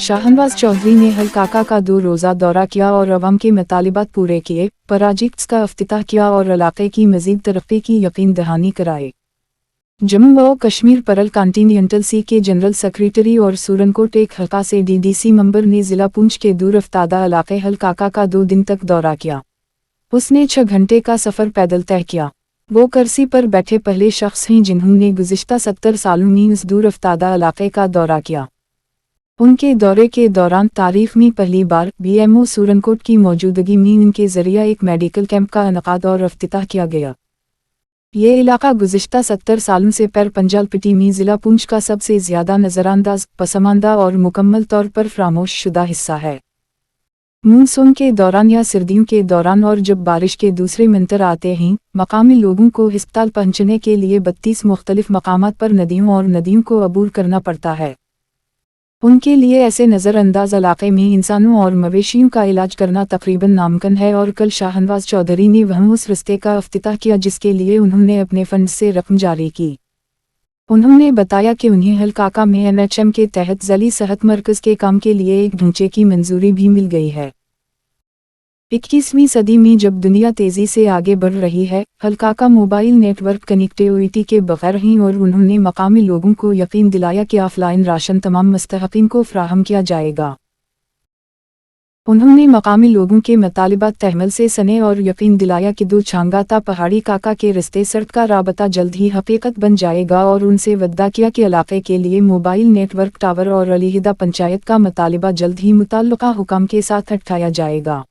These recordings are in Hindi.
शाहनवाज चौधरी ने हलकाका का 2 रोज़ा दौरा किया और अवाम के मतालिबात पूरे किए, प्रोजेक्ट्स का इफ्तिताह किया और इलाके की मज़ीद तरक्की की यकीन दहानी कराई। जम्मू व कश्मीर परल कॉन्टिनेंटल सी के जनरल सेक्रेटरी और सूरनकोट एक हल्का से डीडीसी मेंबर ने ज़िला पुंछ के दूर अफ्तादा इलाके हलकाका का 2 दिन तक दौरा किया। उसने 6 घंटे का सफ़र पैदल तय किया। वो कुर्सी पर बैठे पहले शख्स हैं जिन्होंने गुज़िश्ता 70 सालों में इस दूर अफ्तादा इलाके का दौरा किया। उनके दौरे के दौरान तारीख में पहली बार बीएमओ सूरनकोट की मौजूदगी में उनके जरिए एक मेडिकल कैंप का इनकाद और इफ्तिताह किया गया। ये इलाका गुज़िश्ता 70 सालों से पैर पंजाल पिटी में ज़िला पुंछ का सबसे ज़्यादा नज़रअंदाज, पसमानदा और मुकम्मल तौर पर फरामोश शुदा हिस्सा है। मानसून के दौरान या सर्दियों के दौरान और जब बारिश के दूसरे मंतर आते हैं, मकामी लोगों को अस्पताल पहुंचने के लिए 32 मुख्तलिफ मकामात पर नदियों को अबूर करना पड़ता है। उनके लिए ऐसे नज़रअंदाज इलाके में इंसानों और मवेशियों का इलाज करना तकरीबन नामुमकिन है और कल शाहनवाज चौधरी ने वहाँ उस रास्ते का इफ्तिताह किया जिसके लिए उन्होंने अपने फंड से रकम जारी की। उन्होंने बताया कि उन्हें हलकाका में एनएचएम के तहत ज़िली सेहत मरकज़ के काम के लिए एक ढांचे की मंजूरी भी मिल गई है। 21वीं सदी में जब दुनिया तेज़ी से आगे बढ़ रही है, हलकाका मोबाइल नेटवर्क कनेक्टिविटी के बगैर ही और उन्होंने मकामी लोगों को यकीन दिलाया कि ऑफलाइन राशन तमाम मुस्तहक़ीन को फराहम किया जाएगा। उन्होंने मकामी लोगों के मतालिबात तहमल से सने और यकीन दिलाया कि 2 छांगाता पहाड़ी काका के रिश्ते सड़क का राबता जल्द ही हकीकत बन जाएगा और उनसे वद्दा किया कि इलाके के लिए मोबाइल नेटवर्क टावर और अलहदा पंचायत का मतालिबा जल्द ही मुताल्लिका हुकाम के साथ उठाया जाएगा।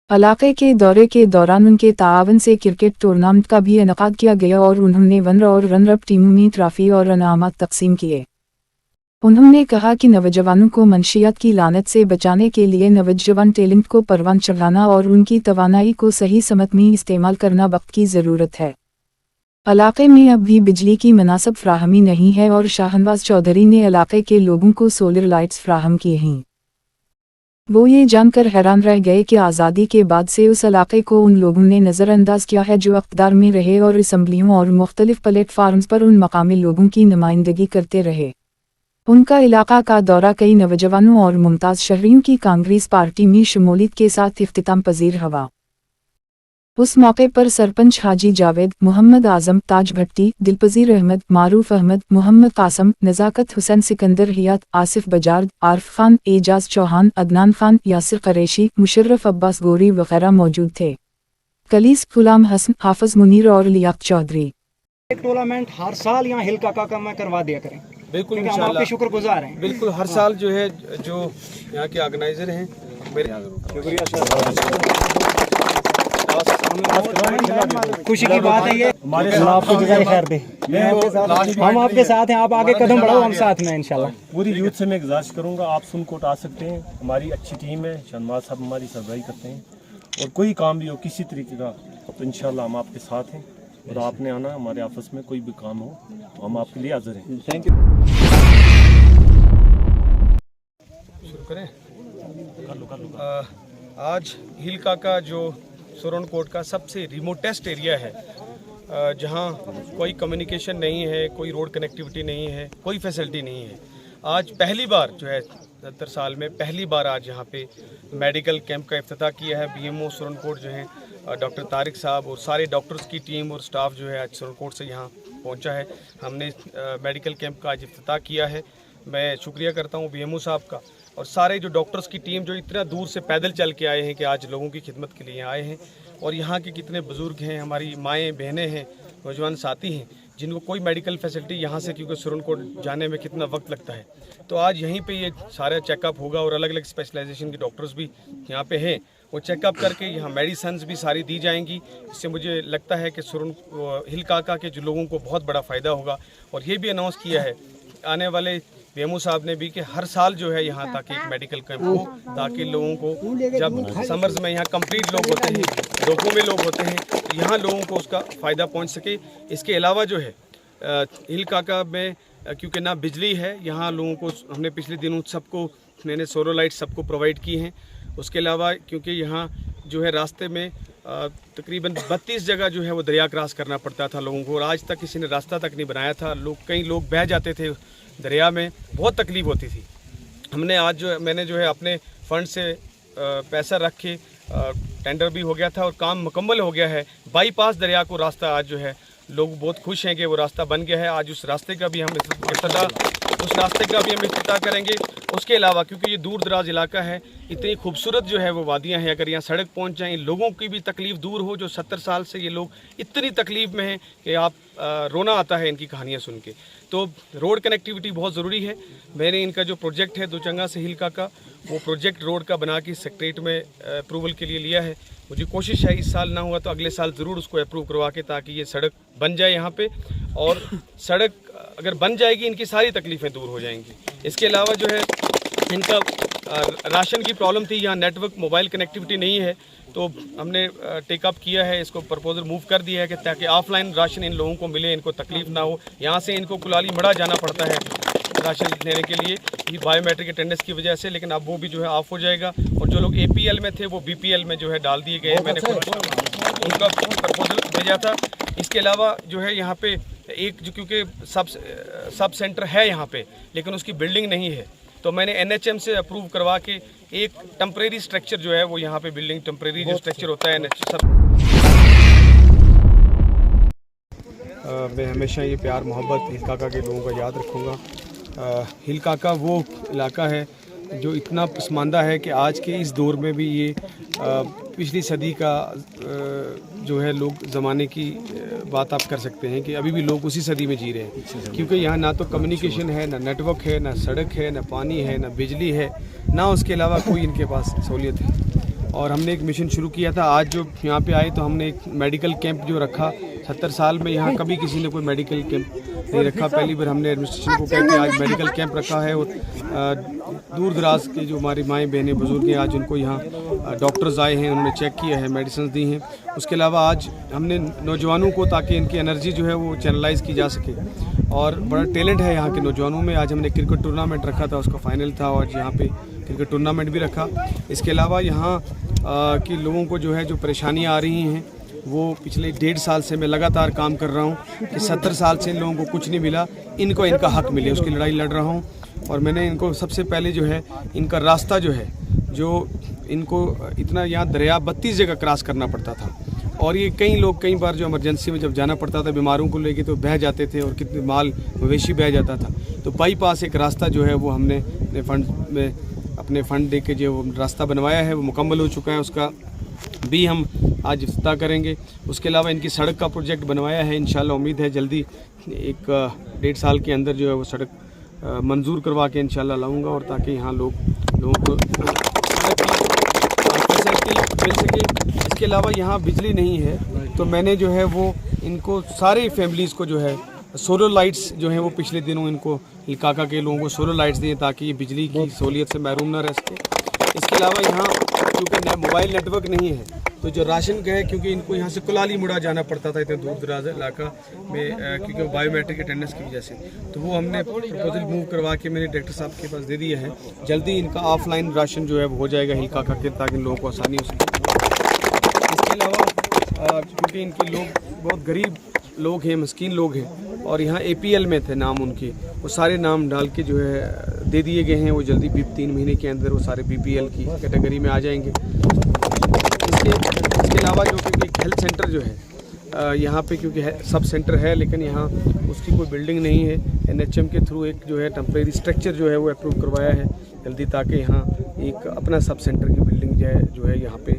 इलाके के दौरे के दौरान उनके ताआवन से क्रिकेट टूर्नामेंट का भी इनेकाद किया गया और उन्होंने विनर और रनर अप टीमों में ट्रॉफी और इनामात तकसीम किए। उन्होंने कहा कि नौजवानों को मंशियात की लानत से बचाने के लिए नौजवान टैलेंट को परवान चढ़ाना और उनकी तवानाई को सही समत में इस्तेमाल करना वक्त की ज़रूरत है। इलाके में अब भी बिजली की मुनासिब फ्राहमी नहीं है और शाहनवाज चौधरी ने इलाके के लोगों को सोलर लाइट्स फ्राहम किए हैं। वो ये जानकर हैरान रह गए कि आज़ादी के बाद से उस इलाके को उन लोगों ने नज़रअंदाज किया है जो इक़्तिदार में रहे और असम्बलियों और मुख्तलिफ प्लेटफार्म्स पर उन मकामी लोगों की नुमाइंदगी करते रहे। उनका इलाका का दौरा कई नौजवानों और मुमताज़ शहरियों की कांग्रेस पार्टी में शमूलियत के साथ इख्तिताम पजीर हुआ। उस मौके पर सरपंच हाजी जावेद, मोहम्मद आज़म, ताज भट्टी, दिलपजीर अहमद, मारूफ अहमद, मोहम्मद कासम, नज़ाकत हुसैन, सिकंदर हियात, आसिफ बजार्द, आरिफ खान, एजाज चौहान, अदनान खान, यासिर कुरैशी, मुशर्रफ अब्बास गोरी वगैरह मौजूद थे। कलीस, गुलाम हसन, हाफिज मुनीर और लियाकत चौधरी। एक टूर्नामेंट हर साल यहाँ हिल काका में करवा दिया करें। बिल्कुल, हम आपके शुक्रगुजार हैं। बिल्कुल, हर साल जो है जो यहाँ के ऑर्गेनाइजर हैं, खुशी की बात है ये। हमारे आपको जज़ाए खैर दे। हम आपके साथ हैं, आप आगे कदम बढ़ाओ, हम साथ में इंशाल्लाह। पूरी यूथ से मैं गुजारिश करूंगा, आप सुनकोट आ सकते हैं। हमारी अच्छी टीम है, शाहनवाज साहब हमारी सरबराही करते हैं और कोई काम भी हो किसी तरीके का तो इंशाल्लाह हम आपके साथ हैं और आपने आना, हमारे ऑफिस में कोई भी काम हो तो हम आपके लिए हाजिर हैं। Thank you. शुरू करें। आज हिल काका जो सूरनकोट का सबसे रिमोटेस्ट एरिया है, जहाँ कोई कम्युनिकेशन नहीं है, कोई रोड कनेक्टिविटी नहीं है, कोई फैसिलिटी नहीं है। आज पहली बार जो है 70 साल में पहली बार आज यहाँ पे मेडिकल कैंप का इफ्तिताह किया है। बीएमओ सूरनकोट जो है डॉक्टर तारिक साहब और सारे डॉक्टर्स की टीम और स्टाफ जो है आज सूरनकोट से यहाँ पहुँचा है। हमने मेडिकल कैंप का आज इफ्तिताह किया है। मैं शुक्रिया करता हूँ बीएमओ साहब का और सारे जो डॉक्टर्स की टीम जो इतना दूर से पैदल चल के आए हैं कि आज लोगों की खिदमत के लिए आए हैं। और यहाँ के कितने बुज़ुर्ग हैं, हमारी माएँ बहनें हैं, नौजवान साथी हैं जिनको कोई मेडिकल फैसिलिटी यहाँ से, क्योंकि सूरनकोट जाने में कितना वक्त लगता है, तो आज यहीं पे ये सारा चेकअप होगा और अलग अलग स्पेशलाइजेशन के डॉक्टर्स भी यहाँ पे हैं। वो चेकअप करके यहाँ मेडिसन्स भी सारी दी जाएंगी। इससे मुझे लगता है कि हिल काका के जो लोगों को बहुत बड़ा फ़ायदा होगा। और ये भी अनाउंस किया है आने वाले बीएमओ साहब ने भी कि हर साल जो है यहाँ ताकि एक मेडिकल कैंप हो, ताकि लोगों को जब समर्स में यहाँ कंप्लीट लोग होते हैं, रोगों में लोग होते हैं, तो यहाँ लोगों को उसका फ़ायदा पहुँच सके। इसके अलावा जो है हिल काका में क्योंकि ना बिजली है, यहाँ लोगों को हमने पिछले दिनों सबको मैंने सोलर लाइट सबको प्रोवाइड की हैं। उसके अलावा क्योंकि यहाँ जो है रास्ते में तकरीबन 32 जगह जो है वो दरिया क्रॉस करना पड़ता था लोगों को और आज तक किसी ने रास्ता तक नहीं बनाया था। कई लोग बह जाते थे दरिया में, बहुत तकलीफ होती थी। हमने आज मैंने जो है अपने फंड से पैसा रख के टेंडर भी हो गया था और काम मुकम्मल हो गया है। बाईपास दरिया को रास्ता आज जो है लोग बहुत खुश हैं कि वो रास्ता बन गया है। आज उस रास्ते का भी हम इफ्तिताह करेंगे। उसके अलावा क्योंकि ये दूर दराज इलाका है, इतनी खूबसूरत जो है वो वादियाँ हैं, अगर यहाँ सड़क पहुँच जाए, इन लोगों की भी तकलीफ़ दूर हो जो 70 साल से ये लोग इतनी तकलीफ़ में हैं कि आप रोना आता है इनकी कहानियाँ सुन के। तो रोड कनेक्टिविटी बहुत ज़रूरी है। मैंने इनका जो प्रोजेक्ट है दोचंगा से हिलका का, वो प्रोजेक्ट रोड का बना के सेक्रेटरीट में अप्रूवल के लिए लिया है। मुझे कोशिश है इस साल ना हुआ तो अगले साल ज़रूर उसको अप्रूव करवा के, ताकि ये सड़क बन जाए यहाँ पे, और सड़क अगर बन जाएगी इनकी सारी तकलीफ़ें दूर हो जाएंगी। इसके अलावा जो है इनका राशन की प्रॉब्लम थी, यहाँ नेटवर्क मोबाइल कनेक्टिविटी नहीं है, तो हमने टेकअप किया है, इसको प्रपोजल मूव कर दिया है कि ताकि ऑफलाइन राशन इन लोगों को मिले, इनको तकलीफ़ ना हो। यहाँ से इनको कुलाली मड़ा जाना पड़ता है राशन लेने के लिए ये बायोमेट्रिक अटेंडेंस की वजह से, लेकिन अब वो भी जो है ऑफ हो जाएगा। और जो लोग APL में थे वो BPL में जो है डाल दिए गए हैं। मैंने खुद उनका प्रपोजल भेजा था। इसके अलावा जो है यहाँ पे एक जो क्योंकि सब सेंटर है यहाँ पे, लेकिन उसकी बिल्डिंग नहीं है, तो मैंने NHM से अप्रूव करवा के एक टेम्परेरी स्ट्रक्चर जो है वो यहाँ पे बिल्डिंग टेम्परेरी जो स्ट्रक्चर होता है मैं हमेशा ये प्यार मोहब्बत हिल काका के लोगों का याद रखूँगा। हिल काका वो इलाका है जो इतना पसमानदा है कि आज के इस दौर में भी ये पिछली सदी का जो है लोग ज़माने की बात आप कर सकते हैं कि अभी भी लोग उसी सदी में जी रहे हैं, क्योंकि यहाँ ना तो कम्युनिकेशन है, ना नेटवर्क है, ना सड़क है, ना पानी है, ना बिजली है, ना उसके अलावा कोई इनके पास सहूलियत है। और हमने एक मिशन शुरू किया था। आज जो यहाँ पे आए तो हमने एक मेडिकल कैंप जो रखा, 70 साल में यहाँ कभी किसी ने कोई मेडिकल कैंप नहीं रखा। पहली बार हमने एडमिनिस्ट्रेशन को कह के आज मेडिकल कैंप रखा है। और दूर दराज के जो हमारी माएँ बहनें बुजुर्ग हैं, आज उनको यहाँ डॉक्टर्स आए हैं, उन्होंने चेक किया है, मेडिसिन दी हैं। उसके अलावा आज हमने नौजवानों को, ताकि इनकी एनर्जी जो है वो चैनलाइज की जा सके, और बड़ा टैलेंट है यहाँ के नौजवानों में। आज हमने क्रिकेट टूर्नामेंट रखा था, उसका फाइनल था, और यहाँ पे क्रिकेट टूर्नामेंट भी रखा। इसके अलावा यहाँ के लोगों को जो है जो परेशानियाँ आ रही हैं, वो पिछले 1.5 साल से मैं लगातार काम कर रहा हूँ कि 70 साल से इन लोगों को कुछ नहीं मिला, इनको इनका हक मिले, उसकी लड़ाई लड़ रहा हूँ। और मैंने इनको सबसे पहले जो है इनका रास्ता जो है, जो इनको इतना यहाँ दरिया 32 जगह क्रॉस करना पड़ता था, और ये कई बार जो इमरजेंसी में जब जाना पड़ता था बीमारों को लेके तो बह जाते थे, और कितने माल मवेशी बह जाता था। तो बाईपास एक रास्ता जो है वो हमने अपने फंड दे के जो रास्ता बनवाया है वो मुकम्मल हो चुका है, उसका भी हम आज इफ्तिताह करेंगे। उसके अलावा इनकी सड़क का प्रोजेक्ट बनवाया है, इंशाल्लाह उम्मीद है जल्दी 1-1.5 साल के अंदर जो है वो सड़क मंजूर करवा के इंशाल्लाह लाऊंगा, और ताकि यहाँ लोगों को फैसिलिटी मिल सके। इसके अलावा यहाँ बिजली नहीं है, तो मैंने जो है वो इनको सारे फैमिलीज़ को जो है सोलर लाइट्स जो हैं वो पिछले दिनों इनको काका के लोगों को सोलर लाइट्स दिए, ताकि ये बिजली की सहूलियत से महरूम ना रह सके। इसके अलावा यहाँ क्योंकि मोबाइल नेटवर्क नहीं है, तो जो राशन का है, क्योंकि इनको यहाँ से कुलाली मुड़ा जाना पड़ता था इतने दूर दराज इलाका में, क्योंकि बायोमेट्रिक अटेंडेंस की वजह से, तो वो हमने प्रपोजल मूव करवा के मैंने डायरेक्टर साहब के पास दे दिया है। जल्दी इनका ऑफलाइन राशन जो है वो हो जाएगा हिल काका के, ताकि लोगों को आसानी हो सके। इसके अलावा क्योंकि इनके लोग बहुत गरीब लोग हैं, मस्कीन लोग हैं, और यहाँ APL में थे नाम उनके, वो सारे नाम डाल के जो है दे दिए गए हैं। वो जल्दी 3 महीने के अंदर वो सारे BPL की कैटेगरी में आ जाएंगे। इसके अलावा जो क्योंकि हेल्थ सेंटर जो है यहाँ पे, क्योंकि सब सेंटर है लेकिन यहाँ उसकी कोई बिल्डिंग नहीं है, NHM के थ्रू एक जो है टेम्परेरी स्ट्रक्चर जो है वो अप्रूव करवाया है जल्दी, ताकि यहाँ एक अपना सब सेंटर की बिल्डिंग जो है यहाँ पे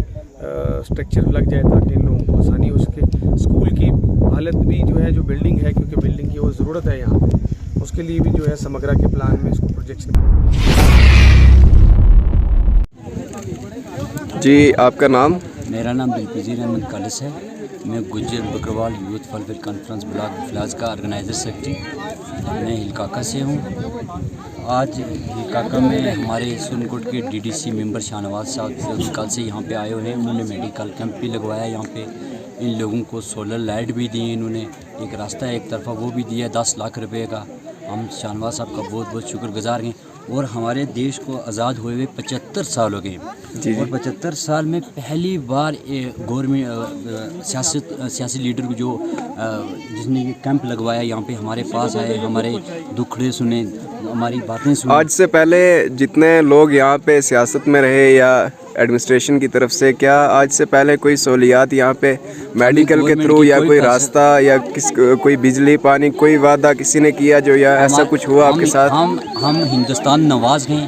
स्ट्रक्चर लग जाए, ताकि इन लोगों को आसानी हो सके। स्कूल की हालत भी जो है, जो बिल्डिंग है, क्योंकि बिल्डिंग की वो ज़रूरत है यहाँ पे, उसके लिए भी जो है समग्रा के प्लान में इसको प्रोजेक्शन। जी आपका नाम? मेरा नाम दिलपजीर अहमद कालिस है। मैं Gujjar Bakarwal youth welfare conference block फिलाज का ऑर्गेनाइजर सेक्रेटरी मैं हिलकाका से हूँ। आज हिलकाका में हमारे सुरनकोट के DDC मेंबर शाहनवाज साहब कल से यहाँ पे आए हुए हैं। उन्होंने मेडिकल कैंप भी लगवाया यहाँ पे, इन लोगों को सोलर लाइट भी दी इन्होंने, एक रास्ता एक तरफा वो भी दिया 10 लाख रुपए का। हम शाहनवाज साहब का बहुत बहुत शुक्रगुजार हैं। और हमारे देश को आज़ाद हुए हुए 75 साल हो गए और 75 साल में पहली बार गवर्नमेंट सियासी लीडर को जो जिसने ये कैंप लगवाया, यहाँ पे हमारे पास आए, हमारे दुखड़े सुने, हमारी बातें सुने। आज से पहले जितने लोग यहाँ पे सियासत में रहे या एडमिनिस्ट्रेशन की तरफ से, क्या आज से पहले कोई सहूलियात यहाँ पे मेडिकल के थ्रू या कोई रास्ता या कोई बिजली पानी कोई वादा किसी ने किया जो या ऐसा कुछ हुआ आपके साथ? हम हिंदुस्तान नवाज हैं।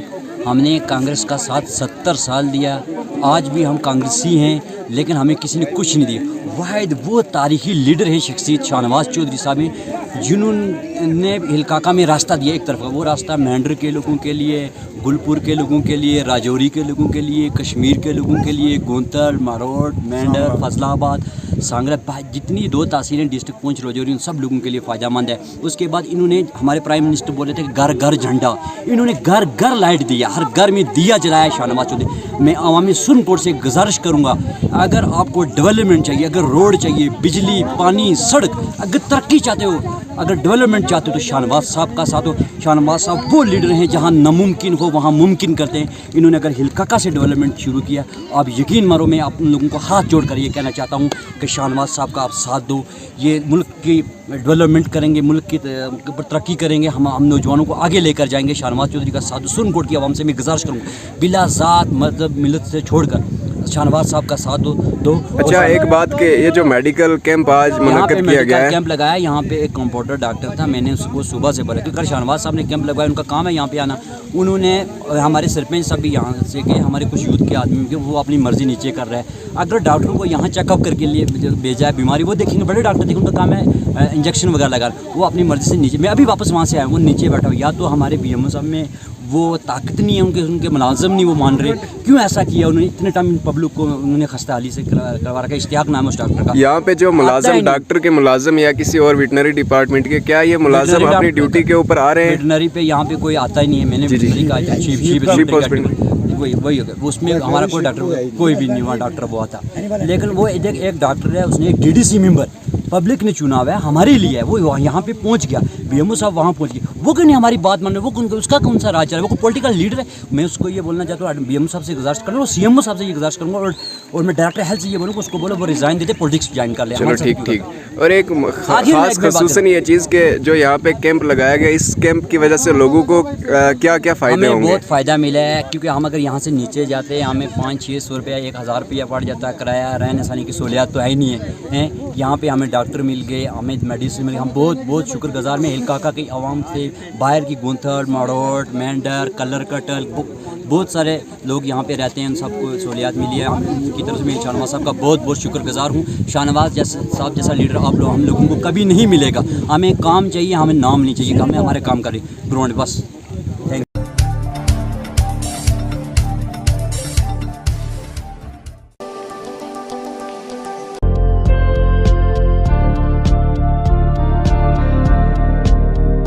हमने कांग्रेस का साथ 70 साल दिया, आज भी हम कांग्रेसी हैं, लेकिन हमें किसी ने कुछ नहीं दिया। वाहिद वो तारीखी लीडर है शख्सियत शाहनवाज चौधरी साहब हैं, जिन्होंने हिलकाका में रास्ता दिया। एक तरफ का वो रास्ता मेंढर के लोगों के लिए, गुलपुर के लोगों के लिए, राजौरी के लोगों के लिए, कश्मीर के लोगों के लिए, गोंतल, मारोड, मेंढर, फजलाबाद, सांगरा, जितनी 2 तहसीलें डिस्ट्रिक्ट पुंछ राजौरी, उन सब लोगों के लिए फ़ायदेमंद है। उसके बाद इन्होंने, हमारे प्राइम मिनिस्टर बोले थे घर घर झंडा, इन्होंने घर घर लाइट दिया, हर घर में दिया जलाया शाहनवाज चौधरी। मैं अवामी सुरनकोट से गुजारिश करूँगा, अगर आपको डेवलपमेंट चाहिए, अगर रोड चाहिए, बिजली, पानी, सड़क, अगर तरक्की चाहते हो, अगर डेवलपमेंट चाहते हो तो शाहनवाज साहब का साथ हो। शाहनवाज साहब वो लीडर हैं जहाँ नामुमकिन हो वहाँ मुमकिन करते हैं। इन्होंने अगर हिलकाका से डेवलपमेंट शुरू किया, आप यकीन मारो, मैं आप उन लोगों को हाथ जोड़ कर ये कहना चाहता हूँ कि शाहनवाज साहब का आप साथ दो। ये मुल्क की डेवलपमेंट करेंगे, मुल्क की तरक्की करेंगे, हम नौजवानों को आगे लेकर जाएंगे। शाहनवाज चौधरी का साथ दो। सुरनकोट की आवाम से मैं गुजारिश करूँगा, बिला ज़ात मज़हब मिलत से छोड़कर शाहनवाज साहब का साथ दो। अच्छा, एक बात के ये जो मेडिकल कैंप आज मुनक्किद किया गया है, कैंप लगाया, यहाँ पे एक कंपाउंडर डॉक्टर था, मैंने उसको सुबह से बोला क्योंकि शाहनवाज साहब ने कैंप लगाया, उनका काम है यहाँ पे आना। उन्होंने, हमारे सरपंच साहब भी यहाँ से गए, हमारे कुछ यूथ के आदमी के, वो अपनी मर्जी नीचे कर रहे हैं। अगर डॉक्टरों को यहाँ चेकअप करके लिए भेजा है, बीमारी वो देखेंगे, बड़े डॉक्टर देखेंगे, उनका काम है इंजेक्शन वगैरह लगा, वो अपनी मर्जी से नीचे। मैं अभी वापस वहाँ से आया, वो नीचे बैठा हुआ। या तो हमारे BMO साहब में वो ताकत नहीं है, उनके मुलाजम नहीं वो मान रहे, क्यों ऐसा किया उन्होंने? इतने टाइम पब्लिक को उन्होंने खस्ता हाली से करवा रखा है। इश्तियाक नाम है उस डॉक्टर का। यहाँ पे जो मुलाजम, डॉक्टर के मुलाजम या किसी और वेटनरी डिपार्टमेंट के, क्या ये मुलाजम अपनी ड्यूटी के ऊपर आ रहे हैं? वेटनरी पे यहाँ पे कोई आता ही नहीं है। मैंने वेटनरी का वही उसमें हमारा कोई डॉक्टर कोई भी नहीं हुआ, डॉक्टर वो आता। लेकिन वो एक डॉक्टर है, उसने एक DDC मेंबर पब्लिक ने चुना हुआ है, हमारे लिए है, वो यहाँ पे पहुँच गया। BMO साहब वहाँ पहुँच गए, वो क्यों नहीं हमारी बात मान रहे? वो उसका कौन सा राज चल रहा है? वो पॉलिटिकल लीडर है। मैं उसको ये बोलना चाहता हूँ, BMO साहब से गुजारिश करूँगा, CMO साहब से ये गुजारिश करूँगा, और मैं डायरेक्टर हेल्थ से ये बोलूँगा, उसको बोलो वो रिज़ाइन देते, पॉलिटिक्स ज्वाइन कर ले। चलो ठीक। और एक खास खसूसन ये चीज़ के जो यहाँ पे कैंप लगाया गया, इस कैंप की वजह से लोगों को क्या क्या फ़ायदे होंगे? बहुत फ़ायदा मिला है, क्योंकि हम अगर यहाँ से नीचे जाते हैं, हमें 500-600 रुपया 1000 रुपया पड़ जाता है किराया, रहने सहने की सहूलियत तो है ही नहीं है। यहाँ पे हमें डॉक्टर मिल गए, हमें मेडिसिन मिल गई। हम बहुत शुक्रगुजार में हिलकाका की आवाम से, बाहर की गोंथल, मारोड, मेंढर, कलर कटल, बहुत सारे लोग यहाँ पे रहते हैं, उन सबको सहूलियत मिली है। उनकी तरफ से मैं शाहनवाज साहब का बहुत शुक्रगुजार हूँ। शाहनवाज साहब जैसा लीडर हम लोगों को कभी नहीं मिलेगा। हमें काम चाहिए, हमें नाम नहीं चाहिए, हमें हमारे काम करें ग्राउंड बस।